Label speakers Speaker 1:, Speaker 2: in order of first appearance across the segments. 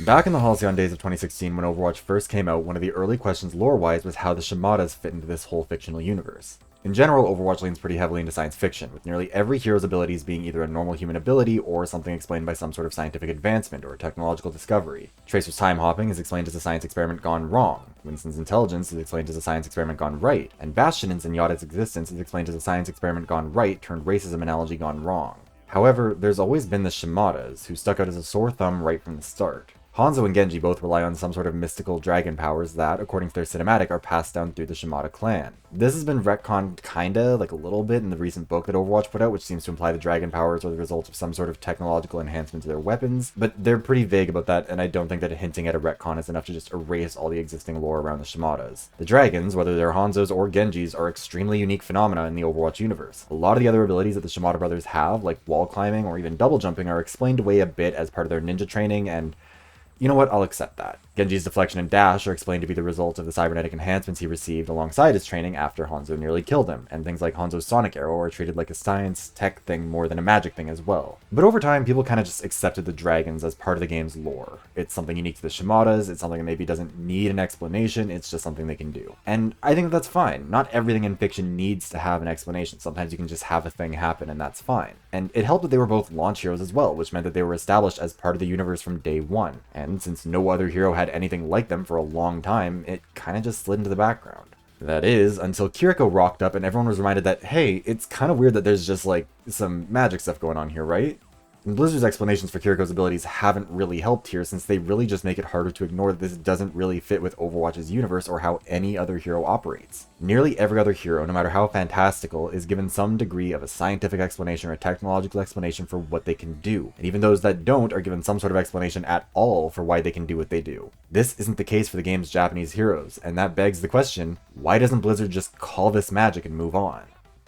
Speaker 1: Back in the halcyon days of 2016 when Overwatch first came out, one of the early questions lore-wise was how the Shamadas fit into this whole fictional universe. In general, Overwatch leans pretty heavily into science fiction, with nearly every hero's abilities being either a normal human ability or something explained by some sort of scientific advancement or technological discovery. Tracer's time hopping is explained as a science experiment gone wrong, Winston's intelligence is explained as a science experiment gone right, and Bastion and Zenyatta's existence is explained as a science experiment gone right turned racism analogy gone wrong. However, there's always been the Shamadas, who stuck out as a sore thumb right from the start. Hanzo and Genji both rely on some sort of mystical dragon powers that, according to their cinematic, are passed down through the Shimada clan. This has been retconned kinda, like a little bit, in the recent book that Overwatch put out, which seems to imply the dragon powers are the result of some sort of technological enhancement to their weapons, but they're pretty vague about that, and I don't think that hinting at a retcon is enough to just erase all the existing lore around the Shimadas. The dragons, whether they're Hanzo's or Genji's, are extremely unique phenomena in the Overwatch universe. A lot of the other abilities that the Shimada brothers have, like wall climbing or even double jumping, are explained away a bit as part of their ninja training, and you know what, I'll accept that. Genji's deflection and dash are explained to be the result of the cybernetic enhancements he received alongside his training after Hanzo nearly killed him, and things like Hanzo's sonic arrow are treated like a science tech thing more than a magic thing as well. But over time, people kind of just accepted the dragons as part of the game's lore. It's something unique to the Shimadas, it's something that maybe doesn't need an explanation, it's just something they can do. And I think that's fine. Not everything in fiction needs to have an explanation. Sometimes you can just have a thing happen and that's fine. And it helped that they were both launch heroes as well, which meant that they were established as part of the universe from day one. And since no other hero had anything like them for a long time, it kind of just slid into the background. That is, until Kiriko rocked up and everyone was reminded that, hey, it's kind of weird that there's just like some magic stuff going on here, right? And Blizzard's explanations for Kiriko's abilities haven't really helped here, since they really just make it harder to ignore that this doesn't really fit with Overwatch's universe or how any other hero operates. Nearly every other hero, no matter how fantastical, is given some degree of a scientific explanation or a technological explanation for what they can do, and even those that don't are given some sort of explanation at all for why they can do what they do. This isn't the case for the game's Japanese heroes, and that begs the question, why doesn't Blizzard just call this magic and move on?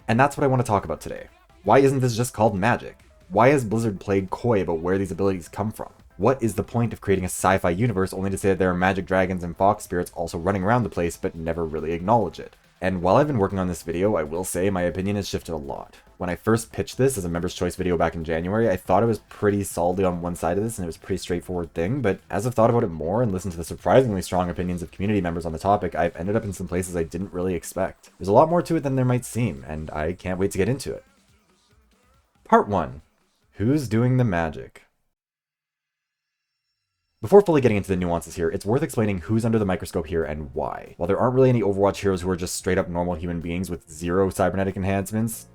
Speaker 1: And that's what I want to talk about today. Why isn't this just called magic? Why has Blizzard played coy about where these abilities come from? What is the point of creating a sci-fi universe only to say that there are magic dragons and fox spirits also running around the place but never really acknowledge it? And while I've been working on this video, I will say my opinion has shifted a lot. When I first pitched this as a Members' Choice video back in January, I thought it was pretty solidly on one side of this and it was a pretty straightforward thing, but as I've thought about it more and listened to the surprisingly strong opinions of community members on the topic, I've ended up in some places I didn't really expect. There's a lot more to it than there might seem, and I can't wait to get into it. Part 1. Who's doing the magic? Before fully getting into the nuances here, it's worth explaining who's under the microscope here and why. While there aren't really any Overwatch heroes who are just straight up normal human beings with zero cybernetic enhancements,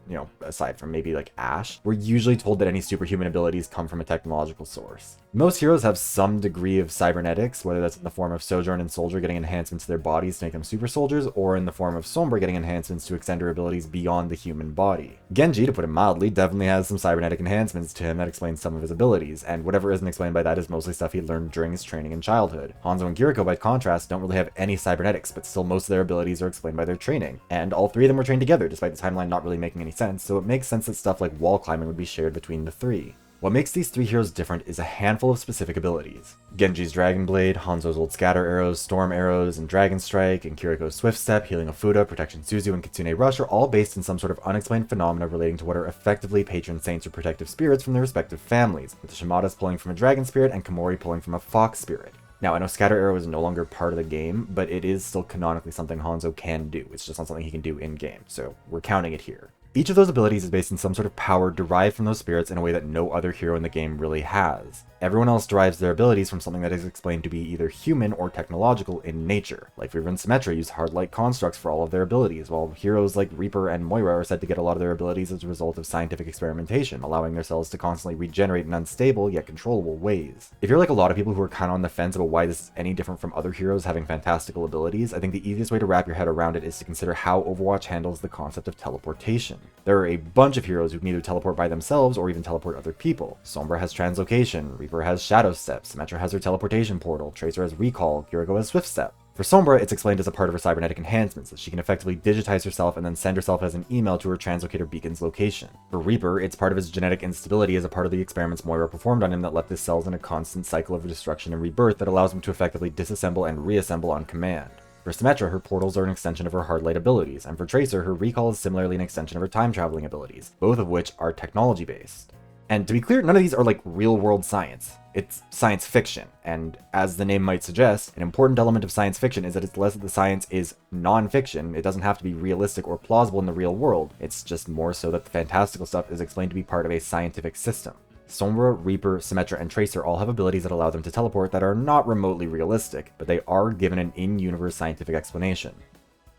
Speaker 1: aside from maybe like Ashe, we're usually told that any superhuman abilities come from a technological source. Most heroes have some degree of cybernetics, whether that's in the form of Sojourn and Soldier getting enhancements to their bodies to make them super soldiers, or in the form of Sombra getting enhancements to extend her abilities beyond the human body. Genji, to put it mildly, definitely has some cybernetic enhancements to him that explain some of his abilities, and whatever isn't explained by that is mostly stuff he learned during his training in childhood. Hanzo and Kiriko, by contrast, don't really have any cybernetics, but still most of their abilities are explained by their training. And all three of them were trained together, despite the timeline not really making any sense, so it makes sense that stuff like wall climbing would be shared between the three. What makes these three heroes different is a handful of specific abilities. Genji's Dragon Blade, Hanzo's old Scatter Arrows, Storm Arrows, and Dragon Strike, and Kiriko's Swift Step, Healing of Fuda, Protection Suzu, and Kitsune Rush are all based in some sort of unexplained phenomena relating to what are effectively patron saints or protective spirits from their respective families, with the Shimadas pulling from a dragon spirit and Komori pulling from a fox spirit. Now, I know Scatter Arrow is no longer part of the game, but it is still canonically something Hanzo can do. It's just not something he can do in-game, so we're counting it here. Each of those abilities is based in some sort of power derived from those spirits in a way that no other hero in the game really has. Everyone else derives their abilities from something that is explained to be either human or technological in nature. Like Reaver and Symmetra use hard-light constructs for all of their abilities, while heroes like Reaper and Moira are said to get a lot of their abilities as a result of scientific experimentation, allowing their cells to constantly regenerate in unstable yet controllable ways. If you're like a lot of people who are kind of on the fence about why this is any different from other heroes having fantastical abilities, I think the easiest way to wrap your head around it is to consider how Overwatch handles the concept of teleportation. There are a bunch of heroes who can either teleport by themselves or even teleport other people. Sombra has translocation, Reaper has shadow step, Symmetra has her teleportation portal, Tracer has recall, Kiriko has swift step. For Sombra, it's explained as a part of her cybernetic enhancements, that she can effectively digitize herself and then send herself as an email to her translocator beacon's location. For Reaper, it's part of his genetic instability as a part of the experiments Moira performed on him that left his cells in a constant cycle of destruction and rebirth that allows him to effectively disassemble and reassemble on command. For Symmetra, her portals are an extension of her hard-light abilities, and for Tracer, her recall is similarly an extension of her time-traveling abilities, both of which are technology-based. And to be clear, none of these are like real world science. It's science fiction, and as the name might suggest, an important element of science fiction is that it's less that the science is non-fiction. It doesn't have to be realistic or plausible in the real world. It's just more so that the fantastical stuff is explained to be part of a scientific system. Sombra, Reaper, Symmetra, and Tracer all have abilities that allow them to teleport that are not remotely realistic, but they are given an in-universe scientific explanation.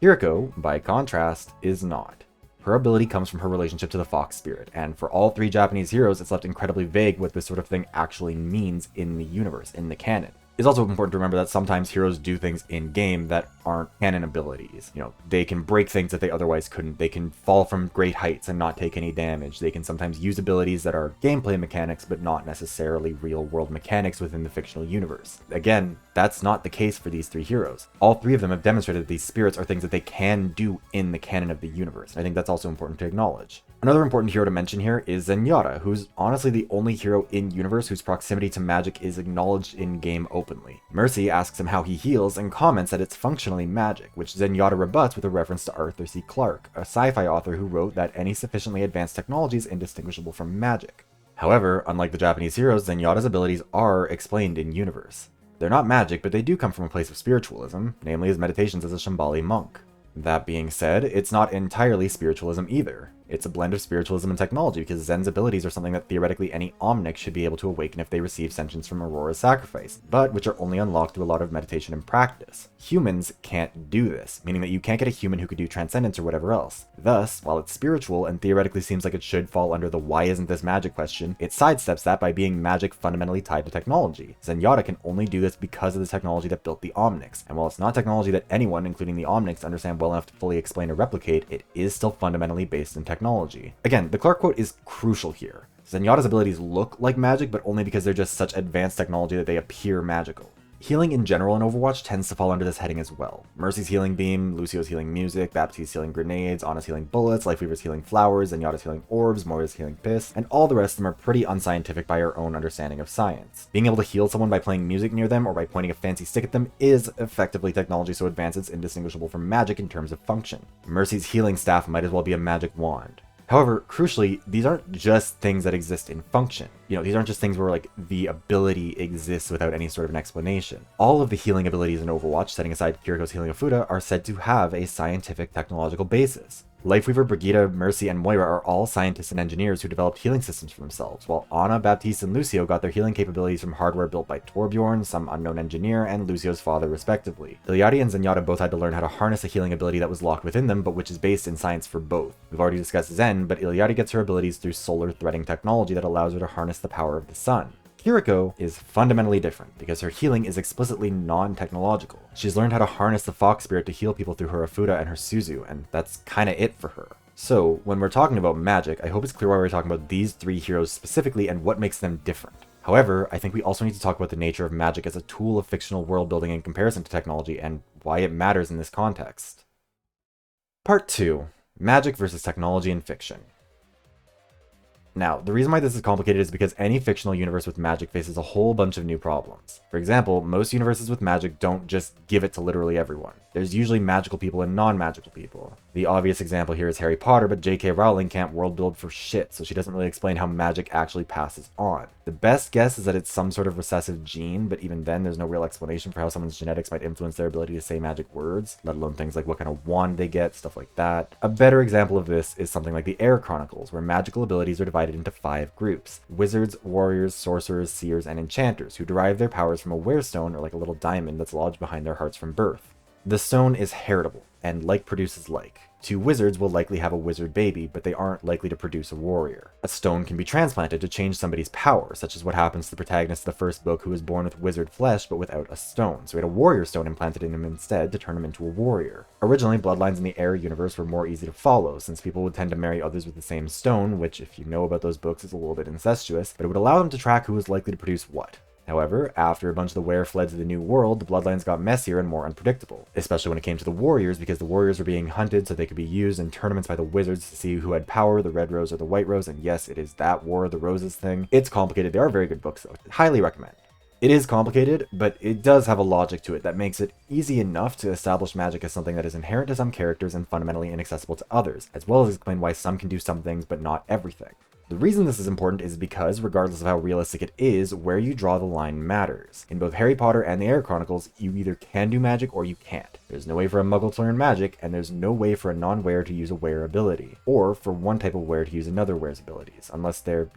Speaker 1: Kiriko, by contrast, is not. Her ability comes from her relationship to the fox spirit, and for all 3 Japanese heroes, it's left incredibly vague what this sort of thing actually means in the universe, in the canon. It's also important to remember that sometimes heroes do things in-game that aren't canon abilities. They can break things that they otherwise couldn't. They can fall from great heights and not take any damage. They can sometimes use abilities that are gameplay mechanics, but not necessarily real-world mechanics within the fictional universe. Again, that's not the case for these 3 heroes. All 3 of them have demonstrated that these spirits are things that they can do in the canon of the universe, and I think that's also important to acknowledge. Another important hero to mention here is Zenyatta, who's honestly the only hero in-universe whose proximity to magic is acknowledged in-game openly. Mercy asks him how he heals and comments that it's functionally magic, which Zenyatta rebuts with a reference to Arthur C. Clarke, a sci-fi author who wrote that any sufficiently advanced technology is indistinguishable from magic. However, unlike the Japanese heroes, Zenyatta's abilities are explained in-universe. They're not magic, but they do come from a place of spiritualism, namely his meditations as a Shambhali monk. That being said, it's not entirely spiritualism either. It's a blend of spiritualism and technology because Zen's abilities are something that theoretically any Omnic should be able to awaken if they receive sentience from Aurora's sacrifice, but which are only unlocked through a lot of meditation and practice. Humans can't do this, meaning that you can't get a human who could do transcendence or whatever else. Thus, while it's spiritual and theoretically seems like it should fall under the why isn't this magic question, it sidesteps that by being magic fundamentally tied to technology. Zenyatta can only do this because of the technology that built the Omnics, and while it's not technology that anyone, including the Omnics, understand well enough to fully explain or replicate, it is still fundamentally based in technology. Again, the Clarke quote is crucial here. Zenyatta's abilities look like magic, but only because they're just such advanced technology that they appear magical. Healing in general in Overwatch tends to fall under this heading as well. Mercy's healing beam, Lucio's healing music, Baptiste's healing grenades, Ana's healing bullets, Lifeweaver's healing flowers, Zenyatta's healing orbs, Moira's healing piss, and all the rest of them are pretty unscientific by our own understanding of science. Being able to heal someone by playing music near them or by pointing a fancy stick at them is effectively technology so advanced it's indistinguishable from magic in terms of function. Mercy's healing staff might as well be a magic wand. However, crucially, these aren't just things that exist in function. These aren't just things where like the ability exists without any sort of an explanation. All of the healing abilities in Overwatch, setting aside Kiriko's healing of Fuda, are said to have a scientific technological basis. Lifeweaver, Brigitte, Mercy, and Moira are all scientists and engineers who developed healing systems for themselves, while Ana, Baptiste, and Lucio got their healing capabilities from hardware built by Torbjorn, some unknown engineer, and Lucio's father, respectively. Iliadi and Zenyatta both had to learn how to harness a healing ability that was locked within them, but which is based in science for both. We've already discussed Zen, but Iliadi gets her abilities through solar threading technology that allows her to harness the power of the sun. Kiriko is fundamentally different because her healing is explicitly non-technological. She's learned how to harness the fox spirit to heal people through her Afuda and her Suzu, and that's kinda it for her. So, when we're talking about magic, I hope it's clear why we're talking about these 3 heroes specifically and what makes them different. However, I think we also need to talk about the nature of magic as a tool of fictional world building in comparison to technology and why it matters in this context. Part 2. Magic versus technology in fiction. Now, the reason why this is complicated is because any fictional universe with magic faces a whole bunch of new problems. For example, most universes with magic don't just give it to literally everyone. There's usually magical people and non-magical people. The obvious example here is Harry Potter, but J.K. Rowling can't world build for shit, so she doesn't really explain how magic actually passes on. The best guess is that it's some sort of recessive gene, but even then there's no real explanation for how someone's genetics might influence their ability to say magic words, let alone things like what kind of wand they get, stuff like that. A better example of this is something like the Air Chronicles, where magical abilities are divided into 5 groups: wizards, warriors, sorcerers, seers, and enchanters, who derive their powers from a wearstone, or like a little diamond that's lodged behind their hearts from birth. The stone is heritable, and like produces like. 2 wizards will likely have a wizard baby, but they aren't likely to produce a warrior. A stone can be transplanted to change somebody's power, such as what happens to the protagonist of the first book who was born with wizard flesh but without a stone, so he had a warrior stone implanted in him instead to turn him into a warrior. Originally, bloodlines in the Air universe were more easy to follow, since people would tend to marry others with the same stone, which, if you know about those books, is a little bit incestuous, but it would allow them to track who was likely to produce what. However, after a bunch of the Were fled to the New World, the bloodlines got messier and more unpredictable, especially when it came to the warriors, because the warriors were being hunted so they could be used in tournaments by the wizards to see who had power, the Red Rose or the White Rose, and yes, it is that War of the Roses thing. It's complicated. They are very good books though. Highly recommend. It is complicated, but it does have a logic to it that makes it easy enough to establish magic as something that is inherent to some characters and fundamentally inaccessible to others, as well as explain why some can do some things but not everything. The reason this is important is because, regardless of how realistic it is, where you draw the line matters. In both Harry Potter and the Air Chronicles, you either can do magic or you can't. There's no way for a muggle to learn magic, and there's no way for a non-were to use a were ability, or for one type of were to use another were's abilities, unless they're,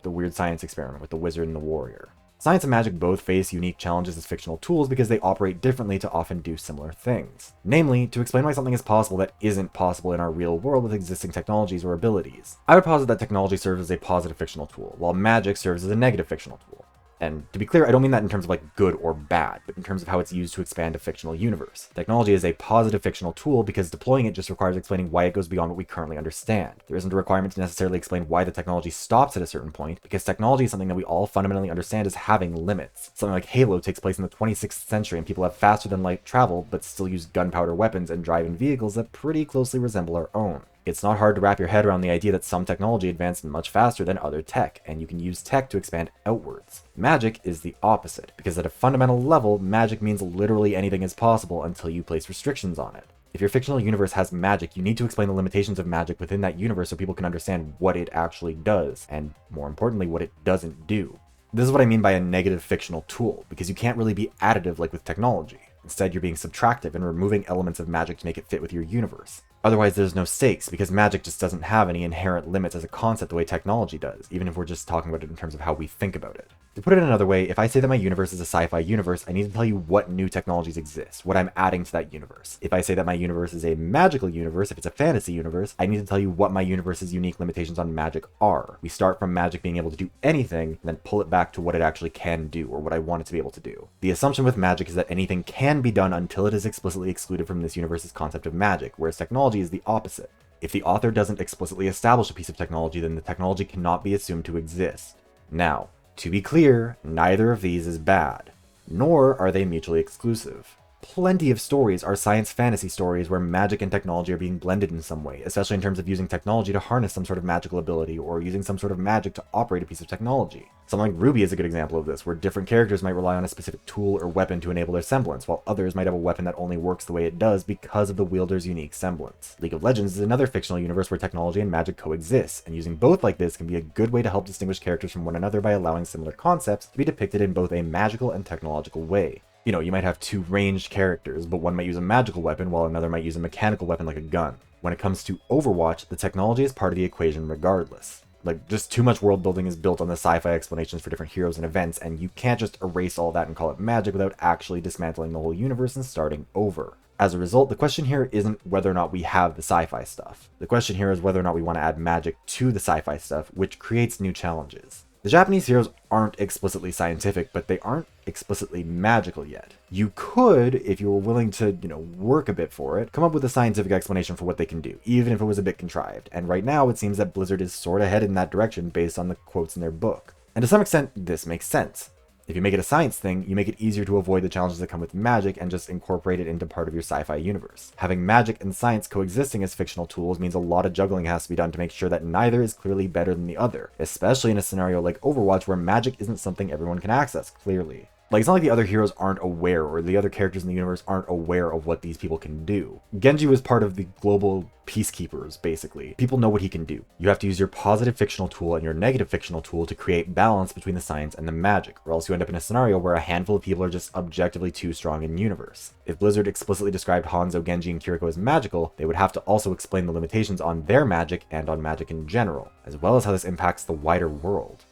Speaker 1: the weird science experiment with the wizard and the warrior. Science and magic both face unique challenges as fictional tools because they operate differently to often do similar things. Namely, to explain why something is possible that isn't possible in our real world with existing technologies or abilities. I would posit that technology serves as a positive fictional tool, while magic serves as a negative fictional tool. And to be clear, I don't mean that in terms of like good or bad, but in terms of how it's used to expand a fictional universe. Technology is a positive fictional tool because deploying it just requires explaining why it goes beyond what we currently understand. There isn't a requirement to necessarily explain why the technology stops at a certain point, because technology is something that we all fundamentally understand as having limits. Something like Halo takes place in the 26th century and people have faster than light travel, but still use gunpowder weapons and drive in vehicles that pretty closely resemble our own. It's not hard to wrap your head around the idea that some technology advanced much faster than other tech, and you can use tech to expand outwards. Magic is the opposite, because at a fundamental level, magic means literally anything is possible until you place restrictions on it. If your fictional universe has magic, you need to explain the limitations of magic within that universe so people can understand what it actually does, and more importantly, what it doesn't do. This is what I mean by a negative fictional tool, because you can't really be additive like with technology. Instead, you're being subtractive and removing elements of magic to make it fit with your universe. Otherwise, there's no stakes, because magic just doesn't have any inherent limits as a concept the way technology does, even if we're just talking about it in terms of how we think about it. To put it another way, if I say that my universe is a sci-fi universe, I need to tell you what new technologies exist, what I'm adding to that universe. If I say that my universe is a magical universe, if it's a fantasy universe, I need to tell you what my universe's unique limitations on magic are. We start from magic being able to do anything, and then pull it back to what it actually can do, or what I want it to be able to do. The assumption with magic is that anything can be done until it is explicitly excluded from this universe's concept of magic, whereas technology is the opposite. If the author doesn't explicitly establish a piece of technology, then the technology cannot be assumed to exist. Now, to be clear, neither of these is bad, nor are they mutually exclusive. Plenty of stories are science fantasy stories where magic and technology are being blended in some way, especially in terms of using technology to harness some sort of magical ability or using some sort of magic to operate a piece of technology. Something like RWBY is a good example of this, where different characters might rely on a specific tool or weapon to enable their semblance, while others might have a weapon that only works the way it does because of the wielder's unique semblance. League of Legends is another fictional universe where technology and magic coexist, and using both like this can be a good way to help distinguish characters from one another by allowing similar concepts to be depicted in both a magical and technological way. You might have two ranged characters, but one might use a magical weapon while another might use a mechanical weapon like a gun. When it comes to Overwatch, the technology is part of the equation regardless. Just too much world building is built on the sci-fi explanations for different heroes and events, and you can't just erase all that and call it magic without actually dismantling the whole universe and starting over. As a result, the question here isn't whether or not we have the sci-fi stuff. The question here is whether or not we want to add magic to the sci-fi stuff, which creates new challenges. The Japanese heroes aren't explicitly scientific, but they aren't explicitly magical yet. You could, if you were willing to, work a bit for it, come up with a scientific explanation for what they can do, even if it was a bit contrived. And right now, it seems that Blizzard is sort of headed in that direction based on the quotes in their book. And to some extent, this makes sense. If you make it a science thing, you make it easier to avoid the challenges that come with magic and just incorporate it into part of your sci-fi universe. Having magic and science coexisting as fictional tools means a lot of juggling has to be done to make sure that neither is clearly better than the other, especially in a scenario like Overwatch where magic isn't something everyone can access clearly. It's not like the other heroes aren't aware, or the other characters in the universe aren't aware of what these people can do. Genji was part of the global peacekeepers, basically. People know what he can do. You have to use your positive fictional tool and your negative fictional tool to create balance between the science and the magic, or else you end up in a scenario where a handful of people are just objectively too strong in universe. If Blizzard explicitly described Hanzo, Genji, and Kiriko as magical, they would have to also explain the limitations on their magic and on magic in general, as well as how this impacts the wider world.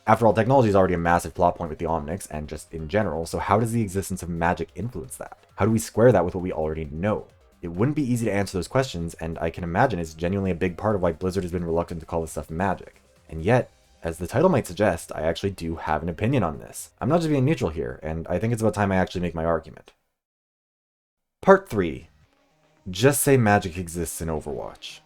Speaker 1: After all, technology is already a massive plot point with the Omnics, and just in general, so how does the existence of magic influence that? How do we square that with what we already know? It wouldn't be easy to answer those questions, and I can imagine it's genuinely a big part of why Blizzard has been reluctant to call this stuff magic. And yet, as the title might suggest, I actually do have an opinion on this. I'm not just being neutral here, and I think it's about time I actually make my argument. Part 3. Just say magic exists in Overwatch.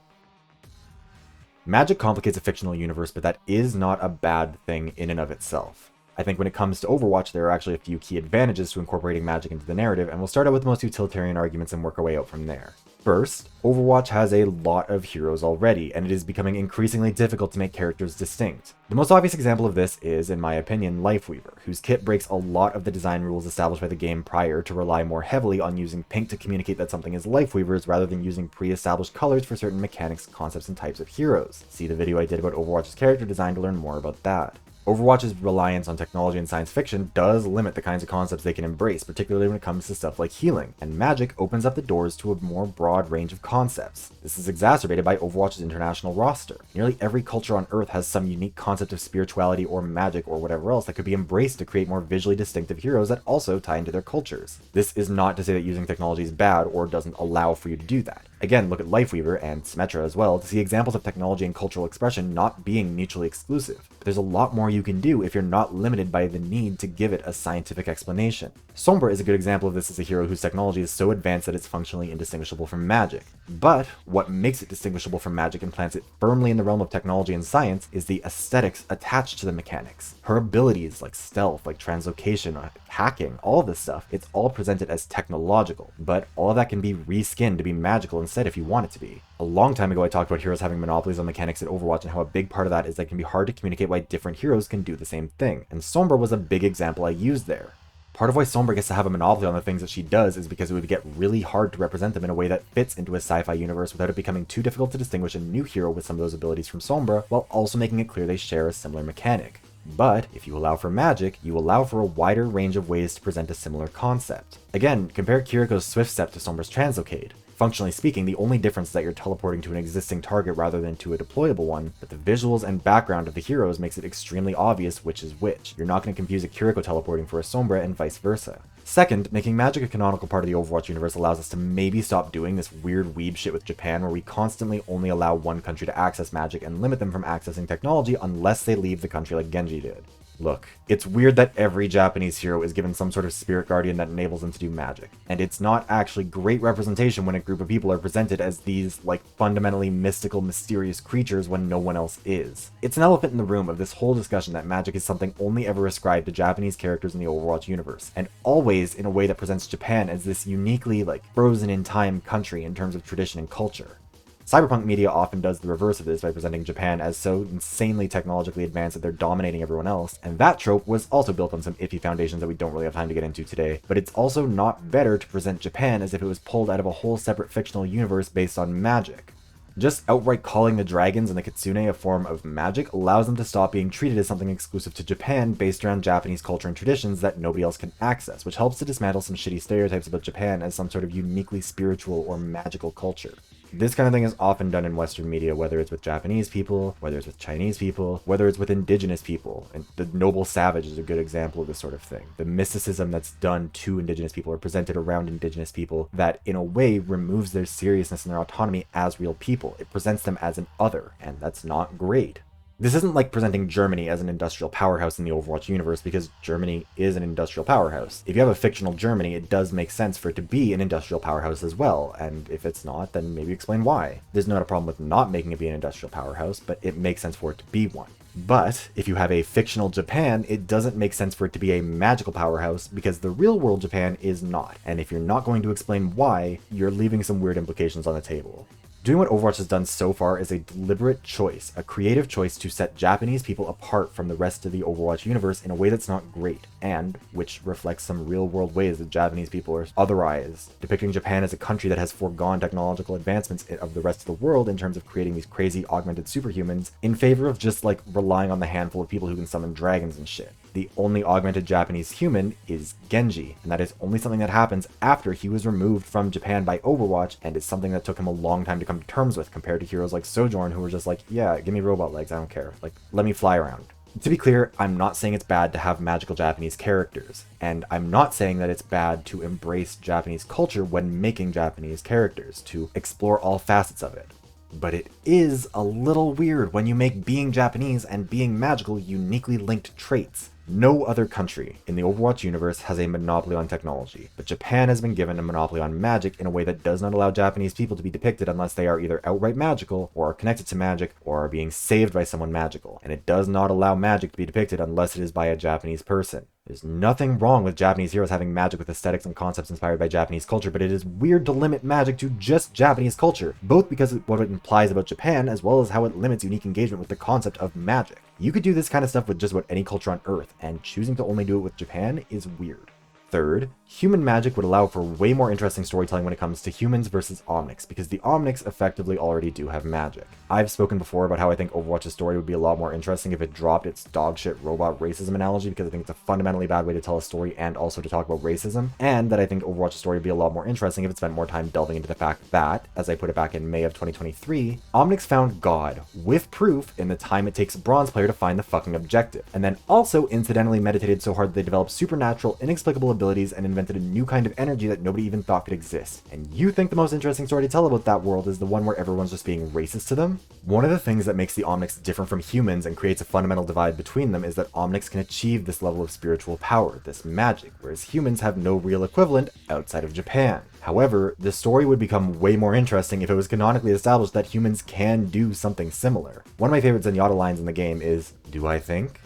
Speaker 1: Magic complicates a fictional universe, but that is not a bad thing in and of itself. I think when it comes to Overwatch, there are actually a few key advantages to incorporating magic into the narrative, and we'll start out with the most utilitarian arguments and work our way out from there. First, Overwatch has a lot of heroes already, and it is becoming increasingly difficult to make characters distinct. The most obvious example of this is, in my opinion, Lifeweaver, whose kit breaks a lot of the design rules established by the game prior to rely more heavily on using pink to communicate that something is Lifeweaver's rather than using pre-established colors for certain mechanics, concepts, and types of heroes. See the video I did about Overwatch's character design to learn more about that. Overwatch's reliance on technology and science fiction does limit the kinds of concepts they can embrace, particularly when it comes to stuff like healing, and magic opens up the doors to a more broad range of concepts. This is exacerbated by Overwatch's international roster. Nearly every culture on Earth has some unique concept of spirituality or magic or whatever else that could be embraced to create more visually distinctive heroes that also tie into their cultures. This is not to say that using technology is bad or doesn't allow for you to do that. Again, look at Lifeweaver and Symmetra as well to see examples of technology and cultural expression not being mutually exclusive. But there's a lot more you can do if you're not limited by the need to give it a scientific explanation. Sombra is a good example of this as a hero whose technology is so advanced that it's functionally indistinguishable from magic. But what makes it distinguishable from magic and plants it firmly in the realm of technology and science is the aesthetics attached to the mechanics. Her abilities like stealth, like translocation, hacking, all of this stuff, it's all presented as technological, but all of that can be reskinned to be magical instead if you want it to be. A long time ago I talked about heroes having monopolies on mechanics in Overwatch and how a big part of that is that it can be hard to communicate why different heroes can do the same thing, and Sombra was a big example I used there. Part of why Sombra gets to have a monopoly on the things that she does is because it would get really hard to represent them in a way that fits into a sci-fi universe without it becoming too difficult to distinguish a new hero with some of those abilities from Sombra, while also making it clear they share a similar mechanic. But if you allow for magic, you allow for a wider range of ways to present a similar concept. Again, compare Kiriko's Swift Step to Sombra's Translocade. Functionally speaking, the only difference is that you're teleporting to an existing target rather than to a deployable one, but the visuals and background of the heroes makes it extremely obvious which is which. You're not going to confuse a Kiriko teleporting for a Sombra and vice versa. Second, making magic a canonical part of the Overwatch universe allows us to maybe stop doing this weird weeb shit with Japan where we constantly only allow one country to access magic and limit them from accessing technology unless they leave the country like Genji did. Look, it's weird that every Japanese hero is given some sort of spirit guardian that enables them to do magic, and it's not actually great representation when a group of people are presented as these, like, fundamentally mystical, mysterious creatures when no one else is. It's an elephant in the room of this whole discussion that magic is something only ever ascribed to Japanese characters in the Overwatch universe, and always in a way that presents Japan as this uniquely, like, frozen-in-time country in terms of tradition and culture. Cyberpunk media often does the reverse of this by presenting Japan as so insanely technologically advanced that they're dominating everyone else, and that trope was also built on some iffy foundations that we don't really have time to get into today, but it's also not better to present Japan as if it was pulled out of a whole separate fictional universe based on magic. Just outright calling the dragons and the kitsune a form of magic allows them to stop being treated as something exclusive to Japan based around Japanese culture and traditions that nobody else can access, which helps to dismantle some shitty stereotypes about Japan as some sort of uniquely spiritual or magical culture. This kind of thing is often done in Western media, whether it's with Japanese people, whether it's with Chinese people, whether it's with indigenous people. And the Noble Savage is a good example of this sort of thing. The mysticism that's done to indigenous people or presented around indigenous people that, in a way, removes their seriousness and their autonomy as real people. It presents them as an other, and that's not great. This isn't like presenting Germany as an industrial powerhouse in the Overwatch universe, because Germany is an industrial powerhouse. If you have a fictional Germany, it does make sense for it to be an industrial powerhouse as well, and if it's not, then maybe explain why. There's not a problem with not making it be an industrial powerhouse, but it makes sense for it to be one. But if you have a fictional Japan, it doesn't make sense for it to be a magical powerhouse, because the real world Japan is not, and if you're not going to explain why, you're leaving some weird implications on the table. Doing what Overwatch has done so far is a deliberate choice, a creative choice to set Japanese people apart from the rest of the Overwatch universe in a way that's not great, and which reflects some real-world ways that Japanese people are otherized, depicting Japan as a country that has foregone technological advancements of the rest of the world in terms of creating these crazy augmented superhumans in favor of just, like, relying on the handful of people who can summon dragons and shit. The only augmented Japanese human is Genji, and that is only something that happens after he was removed from Japan by Overwatch, and it's something that took him a long time to come to terms with compared to heroes like Sojourn who were just like, yeah, give me robot legs, I don't care, like, let me fly around. To be clear, I'm not saying it's bad to have magical Japanese characters, and I'm not saying that it's bad to embrace Japanese culture when making Japanese characters, to explore all facets of it. But it is a little weird when you make being Japanese and being magical uniquely linked traits. No other country in the Overwatch universe has a monopoly on technology, but Japan has been given a monopoly on magic in a way that does not allow Japanese people to be depicted unless they are either outright magical, or are connected to magic, or are being saved by someone magical, and it does not allow magic to be depicted unless it is by a Japanese person. There's nothing wrong with Japanese heroes having magic with aesthetics and concepts inspired by Japanese culture, but it is weird to limit magic to just Japanese culture, both because of what it implies about Japan, as well as how it limits unique engagement with the concept of magic. You could do this kind of stuff with just about any culture on Earth, and choosing to only do it with Japan is weird. Third, human magic would allow for way more interesting storytelling when it comes to humans versus Omnics, because the Omnics effectively already do have magic. I've spoken before about how I think Overwatch's story would be a lot more interesting if it dropped its dogshit robot racism analogy, because I think it's a fundamentally bad way to tell a story and also to talk about racism, and that I think Overwatch's story would be a lot more interesting if it spent more time delving into the fact that, as I put it back in May of 2023, Omnics found God, with proof, in the time it takes a bronze player to find the fucking objective, and then also incidentally meditated so hard that they developed supernatural, inexplicable abilities and invented a new kind of energy that nobody even thought could exist. And you think the most interesting story to tell about that world is the one where everyone's just being racist to them? One of the things that makes the Omnics different from humans and creates a fundamental divide between them is that Omnics can achieve this level of spiritual power, this magic, whereas humans have no real equivalent outside of Japan. However, the story would become way more interesting if it was canonically established that humans can do something similar. One of my favorite Zenyatta lines in the game is, "Do I think?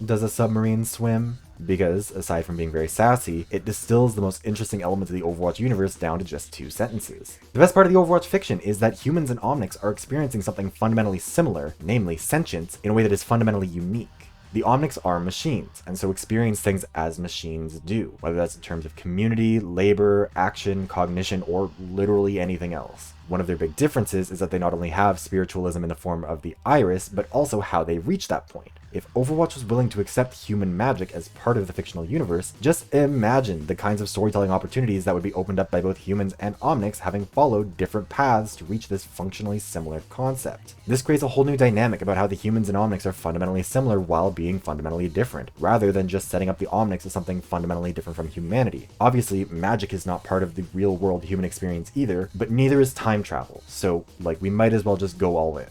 Speaker 1: Does a submarine swim?" Because, aside from being very sassy, it distills the most interesting elements of the Overwatch universe down to just 2 sentences. The best part of the Overwatch fiction is that humans and Omnics are experiencing something fundamentally similar, namely sentience, in a way that is fundamentally unique. The Omnics are machines, and so experience things as machines do, whether that's in terms of community, labor, action, cognition, or literally anything else. One of their big differences is that they not only have spiritualism in the form of the iris, but also how they reach that point. If Overwatch was willing to accept human magic as part of the fictional universe, just imagine the kinds of storytelling opportunities that would be opened up by both humans and Omnics having followed different paths to reach this functionally similar concept. This creates a whole new dynamic about how the humans and Omnics are fundamentally similar while being fundamentally different, rather than just setting up the Omnics as something fundamentally different from humanity. Obviously, magic is not part of the real world human experience either, but neither is time travel, so we might as well just go all in.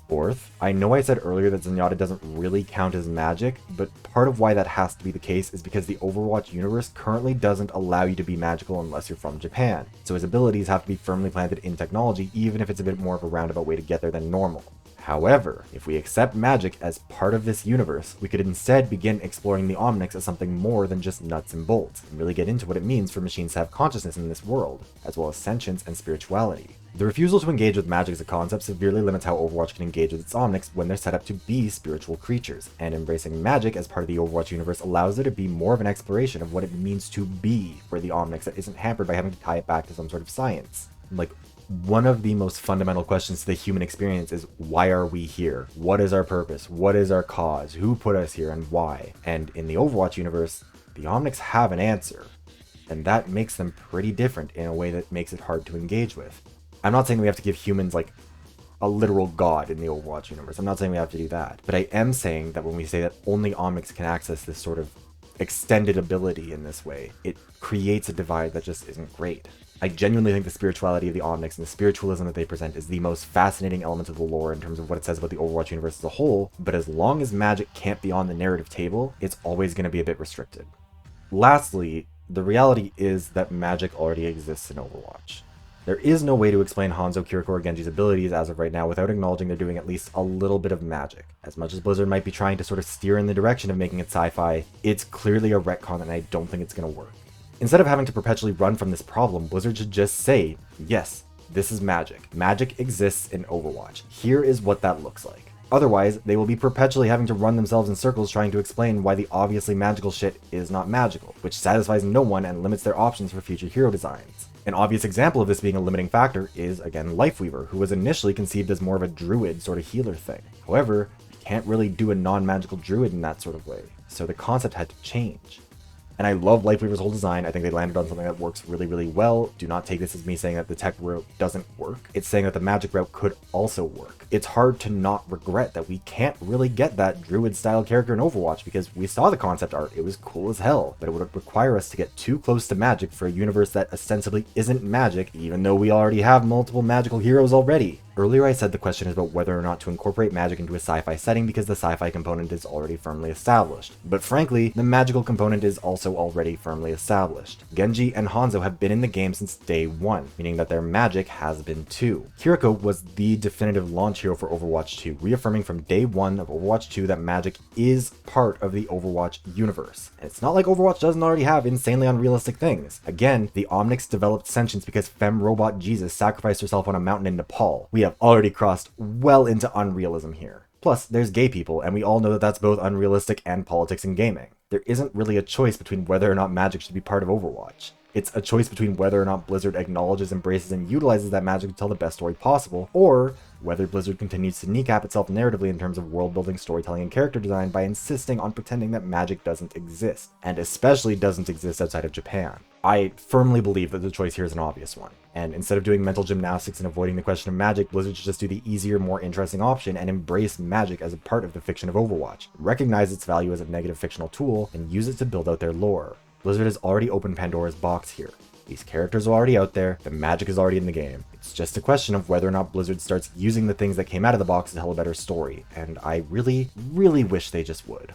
Speaker 1: Fourth, I know I said earlier that Zenyatta doesn't really count as magic, but part of why that has to be the case is because the Overwatch universe currently doesn't allow you to be magical unless you're from Japan, so his abilities have to be firmly planted in technology, even if it's a bit more of a roundabout way to get there than normal. However, if we accept magic as part of this universe, we could instead begin exploring the Omnics as something more than just nuts and bolts, and really get into what it means for machines to have consciousness in this world, as well as sentience and spirituality. The refusal to engage with magic as a concept severely limits how Overwatch can engage with its Omnics when they're set up to be spiritual creatures, and embracing magic as part of the Overwatch universe allows there to be more of an exploration of what it means to be for the Omnics that isn't hampered by having to tie it back to some sort of science. One of the most fundamental questions to the human experience is, why are we here? What is our purpose? What is our cause? Who put us here and why? And in the Overwatch universe, the Omnics have an answer, and that makes them pretty different in a way that makes it hard to engage with. I'm not saying we have to give humans a literal god in the Overwatch universe. I'm not saying we have to do that. But I am saying that when we say that only Omnics can access this sort of extended ability in this way, it creates a divide that just isn't great. I genuinely think the spirituality of the Omnics and the spiritualism that they present is the most fascinating element of the lore in terms of what it says about the Overwatch universe as a whole, but as long as magic can't be on the narrative table, it's always going to be a bit restricted. Lastly, the reality is that magic already exists in Overwatch. There is no way to explain Hanzo, Kiriko, or Genji's abilities as of right now without acknowledging they're doing at least a little bit of magic. As much as Blizzard might be trying to sort of steer in the direction of making it sci-fi, it's clearly a retcon and I don't think it's going to work. Instead of having to perpetually run from this problem, Blizzard should just say, yes, this is magic. Magic exists in Overwatch. Here is what that looks like. Otherwise, they will be perpetually having to run themselves in circles trying to explain why the obviously magical shit is not magical, which satisfies no one and limits their options for future hero designs. An obvious example of this being a limiting factor is, again, Lifeweaver, who was initially conceived as more of a druid sort of healer thing. However, you can't really do a non-magical druid in that sort of way, so the concept had to change. And I love Lifeweaver's whole design. I think they landed on something that works really, really well. Do not take this as me saying that the tech route doesn't work. It's saying that the magic route could also work. It's hard to not regret that we can't really get that druid-style character in Overwatch because we saw the concept art. It was cool as hell, but it would require us to get too close to magic for a universe that ostensibly isn't magic, even though we already have multiple magical heroes already. Earlier I said the question is about whether or not to incorporate magic into a sci-fi setting because the sci-fi component is already firmly established. But frankly, the magical component is also already firmly established. Genji and Hanzo have been in the game since day one, meaning that their magic has been too. Kiriko was the definitive launch hero for Overwatch 2, reaffirming from day one of Overwatch 2 that magic is part of the Overwatch universe. And it's not like Overwatch doesn't already have insanely unrealistic things. Again, the Omnics developed sentience because femme robot Jesus sacrificed herself on a mountain in Nepal. We have already crossed well into unrealism here. Plus, there's gay people, and we all know that that's both unrealistic and politics in gaming. There isn't really a choice between whether or not magic should be part of Overwatch. It's a choice between whether or not Blizzard acknowledges, embraces, and utilizes that magic to tell the best story possible, or whether Blizzard continues to kneecap itself narratively in terms of world building, storytelling, and character design by insisting on pretending that magic doesn't exist, and especially doesn't exist outside of Japan. I firmly believe that the choice here is an obvious one, and instead of doing mental gymnastics and avoiding the question of magic, Blizzard should just do the easier, more interesting option and embrace magic as a part of the fiction of Overwatch, recognize its value as a negative fictional tool, and use it to build out their lore. Blizzard has already opened Pandora's box here. These characters are already out there, the magic is already in the game. It's just a question of whether or not Blizzard starts using the things that came out of the box to tell a better story, and I really, really wish they just would.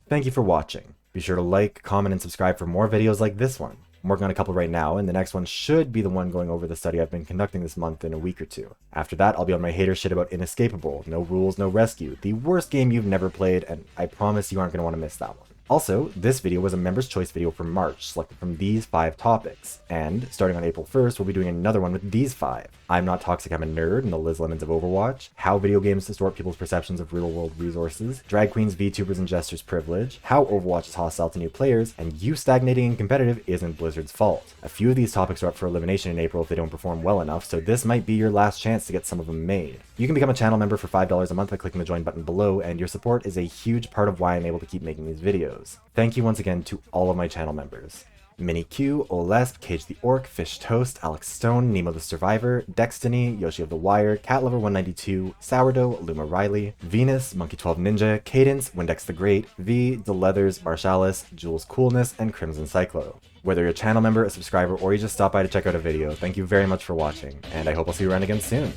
Speaker 1: Thank you for watching. Be sure to like, comment, and subscribe for more videos like this one. I'm working on a couple right now, and the next one should be the one going over the study I've been conducting this month in a week or two. After that, I'll be on my hater shit about Inescapable, No Rules, No Rescue, the worst game you've never played, and I promise you aren't going to want to miss that one. Also, this video was a member's choice video for March, selected from these 5 topics, and starting on April 1st, we'll be doing another one with these 5. I'm Not Toxic, I'm a Nerd, and the Liz Lemons of Overwatch, how video games distort people's perceptions of real-world resources, drag queens, VTubers, and jesters' privilege, how Overwatch is hostile to new players, and you stagnating in competitive isn't Blizzard's fault. A few of these topics are up for elimination in April if they don't perform well enough, so this might be your last chance to get some of them made. You can become a channel member for $5 a month by clicking the join button below, and your support is a huge part of why I'm able to keep making these videos. Thank you once again to all of my channel members. Mini Q, Olesp, Cage the Orc, Fish Toast, Alex Stone, Nemo the Survivor, Dextiny, Yoshi of the Wire, CatLover192, Sourdough, Luma Riley, Venus, Monkey12 Ninja, Cadence, Windex the Great, V, The Leathers, Marshalis, Jules Coolness, and Crimson Cyclo. Whether you're a channel member, a subscriber, or you just stop by to check out a video, thank you very much for watching, and I hope I'll see you around again soon.